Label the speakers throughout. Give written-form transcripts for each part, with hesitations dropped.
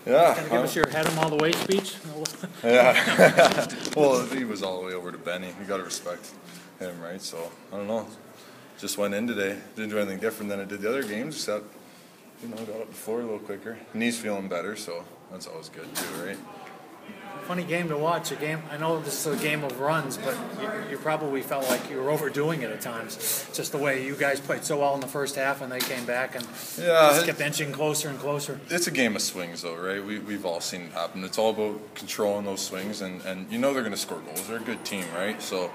Speaker 1: Yeah.
Speaker 2: Can you give us your head him all the way speech?
Speaker 1: Yeah. Well, he was all the way over to Benny. You got to respect him, right? So, I don't know. Just went in today. Didn't do anything different than I did the other games, except, got up the floor a little quicker. Knee's feeling better, so that's always good too, right?
Speaker 2: Funny game to watch. I know this is a game of runs, but you probably felt like you were overdoing it at times. Just the way you guys played so well in the first half, and they came back and just kept inching closer and closer.
Speaker 1: It's a game of swings, though, right? We've all seen it happen. It's all about controlling those swings, and they're going to score goals. They're a good team, right? So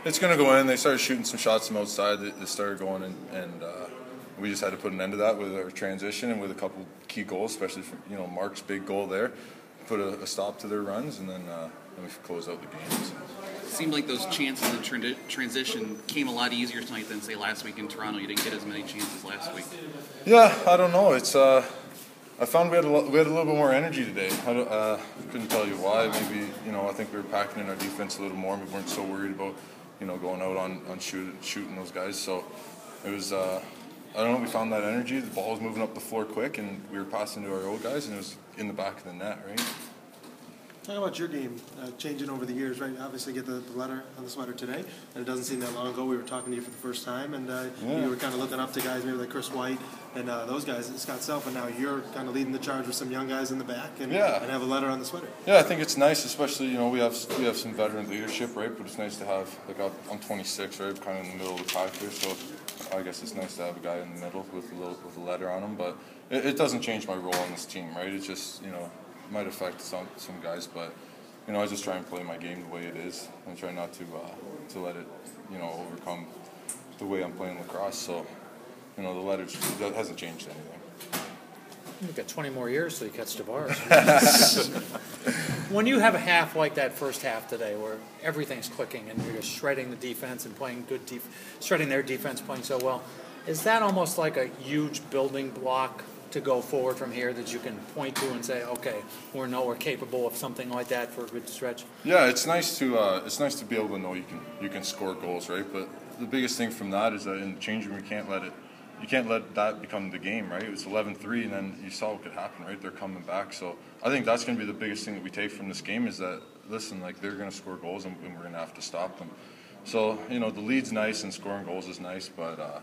Speaker 1: it's going to go in. They started shooting some shots from outside. They started going, and we just had to put an end to that with our transition and with a couple key goals, especially for Mark's big goal there. Put a stop to their runs, and then we close out the game. So.
Speaker 3: It seemed like those chances in transition came a lot easier tonight than, say, last week in Toronto. You didn't get as many chances last week.
Speaker 1: Yeah, I don't know. It's I found we had a little bit more energy today. I couldn't tell you why. Maybe I think we were packing in our defense a little more. We weren't so worried about going out on shooting those guys. So it was. I don't know, we found that energy, the ball was moving up the floor quick, and we were passing to our old guys, and it was in the back of the net, right?
Speaker 4: Talk about your game, changing over the years, right? Obviously get the letter on the sweater today, and it doesn't seem that long ago we were talking to you for the first time, and you were kind of looking up to guys maybe like Chris White and those guys, and Scott Self, and now you're kind of leading the charge with some young guys in the back and have a letter on the sweater.
Speaker 1: Yeah, I think it's nice, especially, we have some veteran leadership, right? But it's nice to have, I'm 26, right? Kind of in the middle of the pack here, so I guess it's nice to have a guy in the middle with a letter on him, but it doesn't change my role on this team, right? It just, might affect some guys, but, I just try and play my game the way it is and try not to let it, overcome the way I'm playing lacrosse, so, the letter that hasn't changed anything.
Speaker 2: You've got 20 more years till you catch the bars. When you have a half like that first half today where everything's clicking and you're just shredding the defense and playing good shredding their defense, playing so well, is that almost like a huge building block to go forward from here that you can point to and say, okay, we're capable of something like that for a good stretch?
Speaker 1: Yeah, it's nice to be able to know you can score goals, right? But the biggest thing from that is that in the change room you can't let that become the game, right? It was 11-3, and then you saw what could happen, right? They're coming back. So I think that's going to be the biggest thing that we take from this game is that, listen, they're going to score goals, and we're going to have to stop them. So, the lead's nice and scoring goals is nice, but,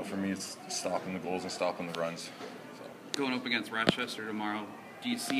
Speaker 1: for me it's stopping the goals and stopping the runs. So.
Speaker 3: Going up against Rochester tomorrow, do you see